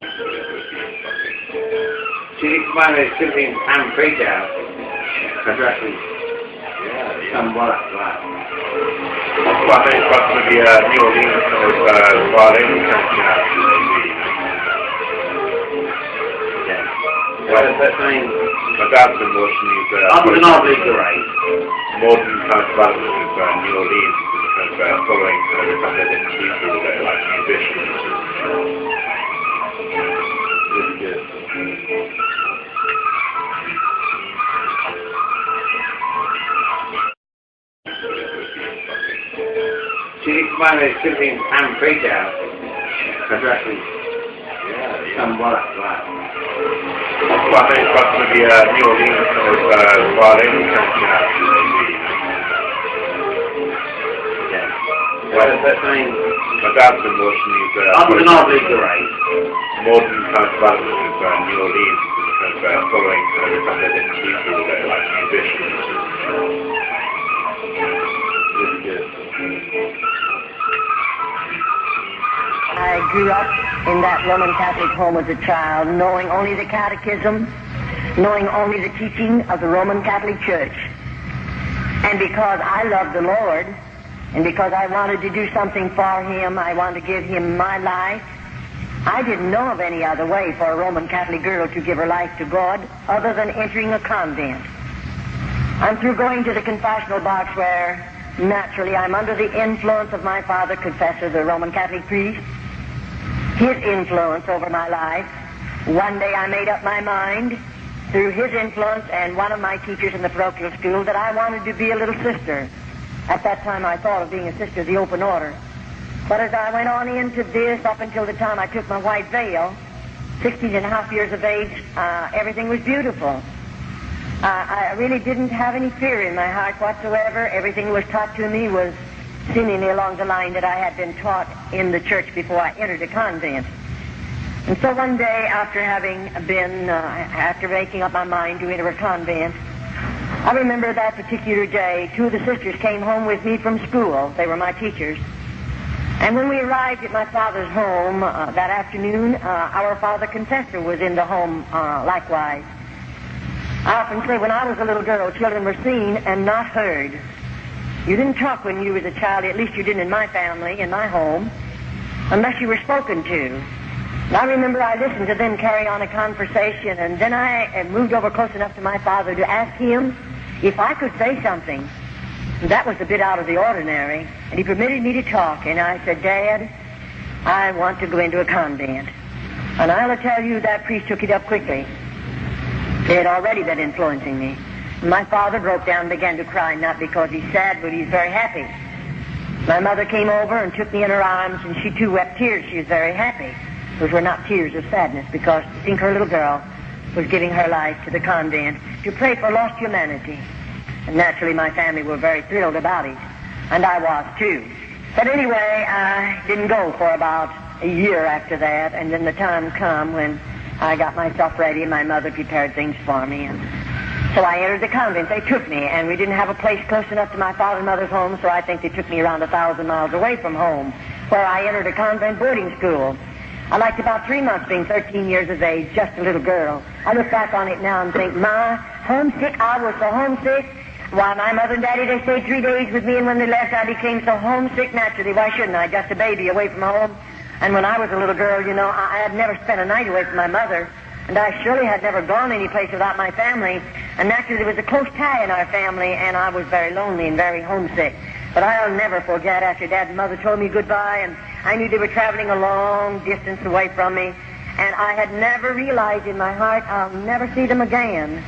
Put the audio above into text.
Ci rimane sempre in Amfrica, addressing somewhat like Well, I think it's got to be New Orleans as well, any country has What does that mean? my dad's been watching these Up and obliterate. modern kind of development of New Orleans, kind of following kind of a couple of different people that are like musicians. Really good. Ci rimane sempre in Amfrica, addressing somewhat like Well, I think it's got to be New Orleans as well, any country has What does that mean? my dad's been watching these Up and obliterate. modern kind of development of New Orleans, kind of following kind of a couple of different people that are like musicians. Really good. I grew up in that Roman Catholic home as a child, knowing only the catechism, knowing only the teaching of the Roman Catholic Church. And because I loved the Lord, and because I wanted to do something for Him, I wanted to give Him my life, I didn't know of any other way for a Roman Catholic girl to give her life to God other than entering a convent. I'm through going to the confessional box where, naturally, I'm under the influence of my father, confessor, the Roman Catholic priest, his influence over my life. One day I made up my mind, through his influence and one of my teachers in the parochial school, that I wanted to be a little sister. At that time I thought of being a sister of the open order. But as I went on into this, up until the time I took my white veil, 16 and a half years of age, everything was beautiful. I really didn't have any fear in my heart whatsoever. Everything was taught to me was seemingly along the line that I had been taught in the church before I entered a convent. And so one day, after having been, after making up my mind to enter a convent, I remember that particular day, two of the sisters came home with me from school. They were my teachers. And when we arrived at my father's home that afternoon, our father confessor was in the home likewise. I often say when I was a little girl, children were seen and not heard. You didn't talk when you was a child, at least you didn't in my family, in my home, unless you were spoken to. And I remember I listened to them carry on a conversation, and then I moved over close enough to my father to ask him if I could say something. And that was a bit out of the ordinary, and he permitted me to talk, and I said, Dad, I want to go into a convent. And I'll tell you, that priest took it up quickly. He had already been influencing me. My father broke down and began to cry, not because he's sad, but he's very happy. My mother came over and took me in her arms, and she too wept tears. She was very happy. Those were not tears of sadness, because I think her little girl was giving her life to the convent to pray for lost humanity. And naturally my family were very thrilled about it, and I was too. But anyway, I didn't go for about a year after that, and then the time come when I got myself ready and my mother prepared things for me, and so I entered the convent. They took me, and we didn't have a place close enough to my father and mother's home, so I think they took me around 1,000 miles away from home, where I entered a convent boarding school. I liked about 3 months being 13 years of age, just a little girl. I look back on it now and think, my, homesick, I was so homesick. Why, my mother and daddy, they stayed 3 days with me, and when they left, I became so homesick naturally. Why shouldn't I? Just a baby away from home. And when I was a little girl, you know, I had never spent a night away from my mother, and I surely had never gone any place without my family. And naturally, there was a close tie in our family, and I was very lonely and very homesick. But I'll never forget after Dad and Mother told me goodbye, and I knew they were traveling a long distance away from me, and I had never realized in my heart I'll never see them again.